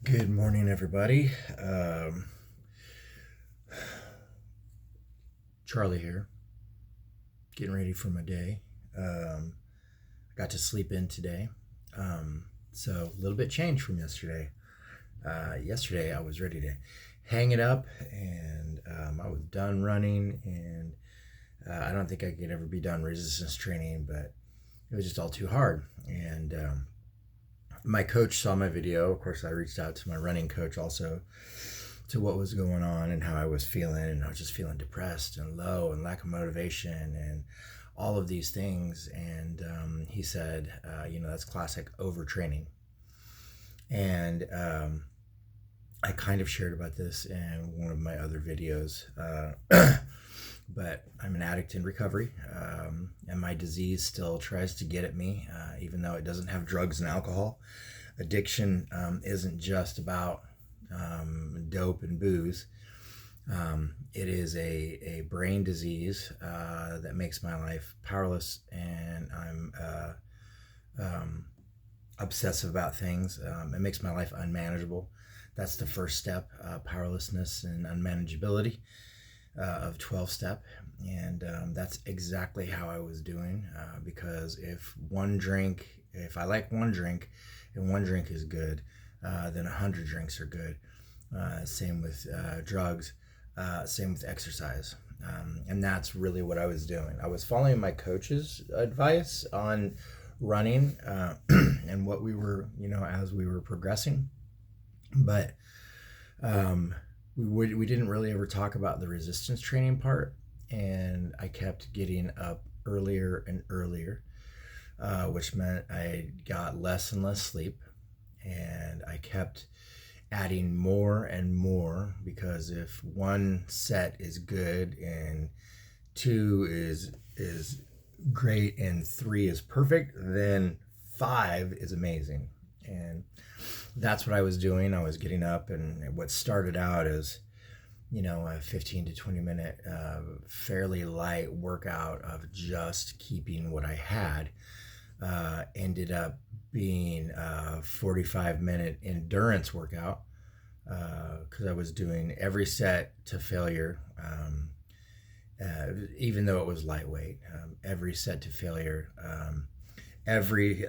Good morning, everybody. Charlie here, getting ready for my day. I got to sleep in today, so a little bit changed from yesterday. Yesterday, I was ready to hang it up, and I was done running, and I don't think I could ever be done resistance training, but it was just all too hard. And my coach saw my video. Of course, I reached out to my running coach also to what was going on and how I was feeling. And I was just feeling depressed and low and lack of motivation and all of these things. And he said, that's classic overtraining. And I kind of shared about this in one of my other videos. But I'm an addict in recovery, and my disease still tries to get at me, even though it doesn't have drugs and alcohol. Addiction isn't just about dope and booze. It is a brain disease that makes my life powerless, and I'm obsessive about things. It makes my life unmanageable. That's the first step, powerlessness and unmanageability. Of 12 step, and that's exactly how I was doing, because if I like one drink and one drink is good, then 100 drinks are good. Same with drugs, same with exercise, and that's really what I was doing. I was following my coach's advice on running and what we were, as we were progressing, but we didn't really ever talk about the resistance training part, and I kept getting up earlier and earlier, which meant I got less and less sleep, and I kept adding more and more, because if one set is good and two is great and three is perfect, then five is amazing. And that's what I was doing. I was getting up, and what started out as, a 15 to 20 minute, fairly light workout of just keeping what I had, ended up being a 45-minute endurance workout, because I was doing every set to failure, even though it was lightweight, every set to failure. Every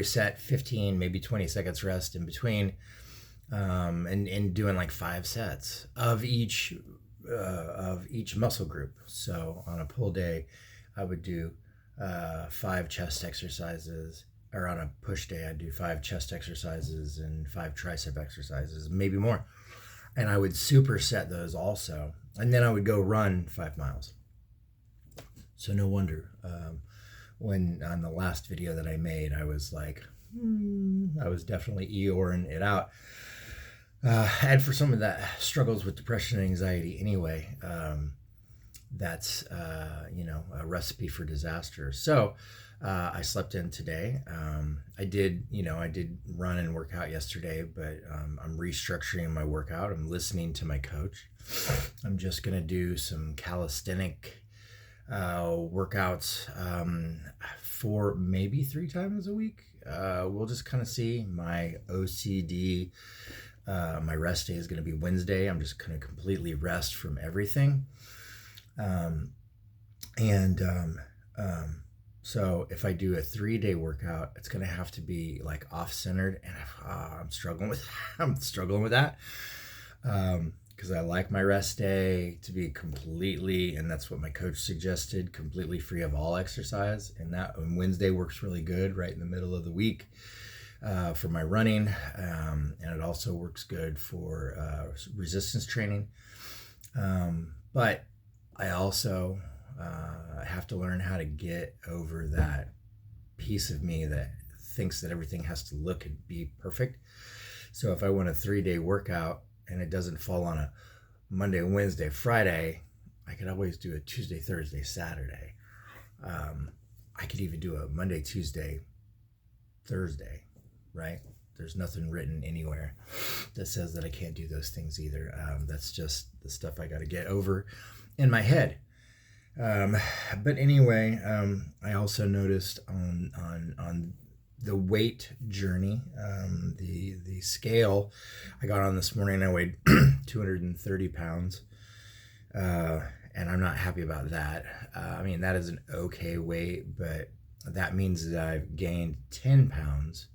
set 15, maybe 20 seconds rest in between, and doing like 5 sets of each muscle group. So on a pull day, I would do 5 chest exercises, or on a push day, I'd do 5 chest exercises and 5 tricep exercises, maybe more, and I would superset those also, and then I would go run 5 miles. So no wonder, when on the last video that I made, I was like, I was definitely Eeyoreing it out. And for some of that struggles with depression and anxiety anyway, that's, a recipe for disaster. So I slept in today. I did run and work out yesterday, but I'm restructuring my workout. I'm listening to my coach. I'm just going to do some calisthenic workouts for maybe 3 times a week. We'll just kind of see. My OCD, my rest day is going to be Wednesday. I'm just going to completely rest from everything. So if I do a 3-day workout, it's going to have to be like off-centered, and I'm struggling with that. Because I like my rest day to be completely, and that's what my coach suggested, completely free of all exercise. And Wednesday works really good right in the middle of the week for my running, and it also works good for resistance training. But I also have to learn how to get over that piece of me that thinks that everything has to look and be perfect. So if I want a 3-day workout, and it doesn't fall on a Monday, Wednesday, Friday, I could always do a Tuesday, Thursday, Saturday. I could even do a Monday, Tuesday, Thursday, right? There's nothing written anywhere that says that I can't do those things either. That's just the stuff I got to get over in my head. But anyway, I also noticed on the weight journey. The scale I got on this morning, I weighed 230 pounds. And I'm not happy about that. I mean, that is an okay weight, but that means that I've gained 10 pounds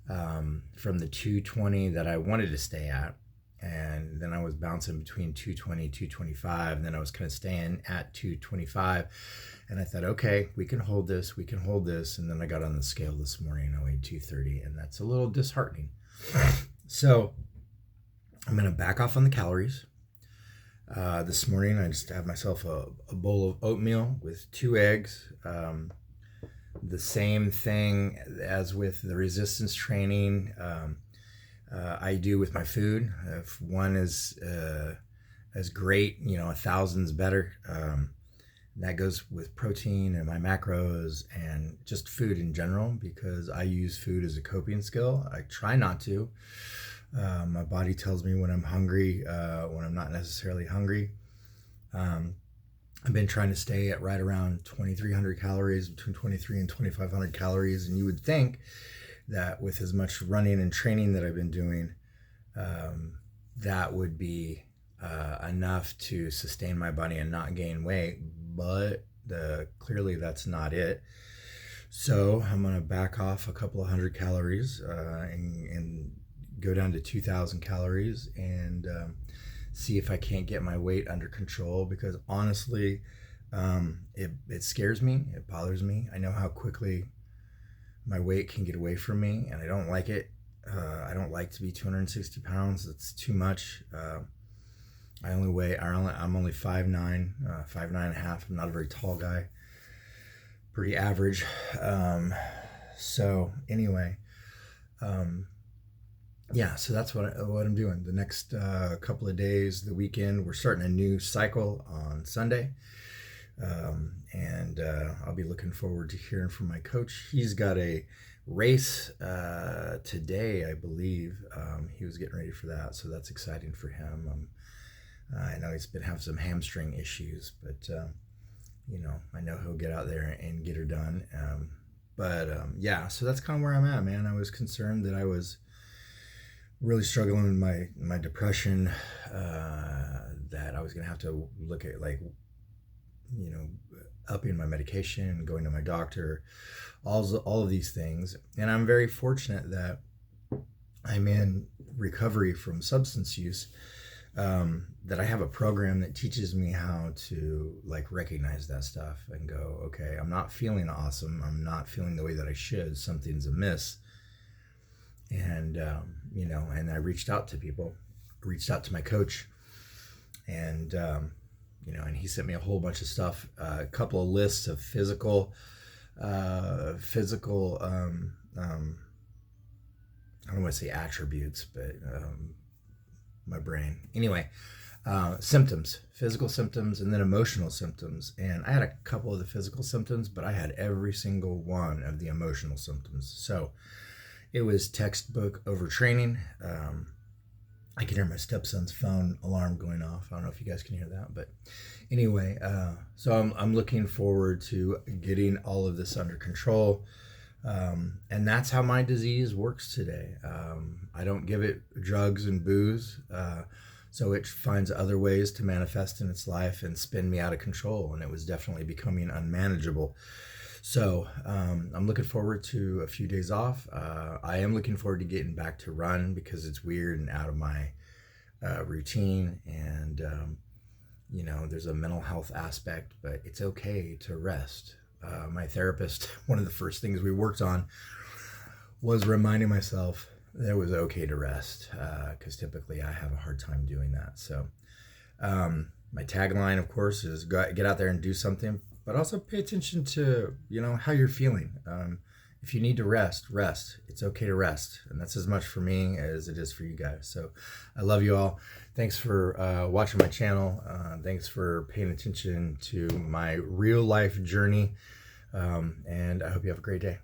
from the 220 that I wanted to stay at. And then I was bouncing between 220, 225, and then I was kind of staying at 225. And I thought, okay, we can hold this, we can hold this. And then I got on the scale this morning and I weighed 230, and that's a little disheartening. So I'm going to back off on the calories. This morning I just have myself a bowl of oatmeal with 2 eggs. The same thing as with the resistance training I do with my food. If one is great, 1,000's better. That goes with protein and my macros and just food in general, because I use food as a coping skill. I try not to. My body tells me when I'm hungry, when I'm not necessarily hungry. I've been trying to stay at right around 2,300 calories, between 2,300 and 2,500 calories. And you would think that with as much running and training that I've been doing, that would be enough to sustain my body and not gain weight. But clearly that's not it. So I'm going to back off a couple of hundred calories and go down to 2,000 calories and see if I can't get my weight under control, because honestly, it scares me. It bothers me. I know how quickly my weight can get away from me, and I don't like it. I don't like to be 260 pounds. That's too much. I'm only 5'9", 5'9.5". I'm not a very tall guy. Pretty average. So anyway, yeah, so that's what I'm doing. The next couple of days, the weekend, we're starting a new cycle on Sunday. And I'll be looking forward to hearing from my coach. He's got a race today, I believe. He was getting ready for that, so that's exciting for him. I know he's been having some hamstring issues, but I know he'll get out there and get her done. Yeah, so that's kind of where I'm at, man. I was concerned that I was really struggling with my depression, that I was gonna have to look at upping my medication, going to my doctor, all of these things. And I'm very fortunate that I'm in recovery from substance use, that I have a program that teaches me how to recognize that stuff and go, okay, I'm not feeling awesome. I'm not feeling the way that I should. Something's amiss. And, and I reached out to people, reached out to my coach, and, and he sent me a whole bunch of stuff, a couple of lists of physical, I don't want to say attributes, but, my brain. Anyway, symptoms, physical symptoms, and then emotional symptoms. And I had a couple of the physical symptoms, but I had every single one of the emotional symptoms. So it was textbook overtraining. I can hear my stepson's phone alarm going off. I don't know if you guys can hear that, but anyway, so I'm looking forward to getting all of this under control. And that's how my disease works today. I don't give it drugs and booze, so it finds other ways to manifest in its life and spin me out of control. And it was definitely becoming unmanageable. So I'm looking forward to a few days off. I am looking forward to getting back to run, because it's weird and out of my routine. And, there's a mental health aspect, but it's okay to rest. My therapist, one of the first things we worked on was reminding myself that it was okay to rest, because typically I have a hard time doing that. So my tagline, of course, is get out there and do something, but also pay attention to, how you're feeling. If you need to rest. It's okay to rest. And that's as much for me as it is for you guys. So I love you all. Thanks for watching my channel. Thanks for paying attention to my real life journey. And I hope you have a great day.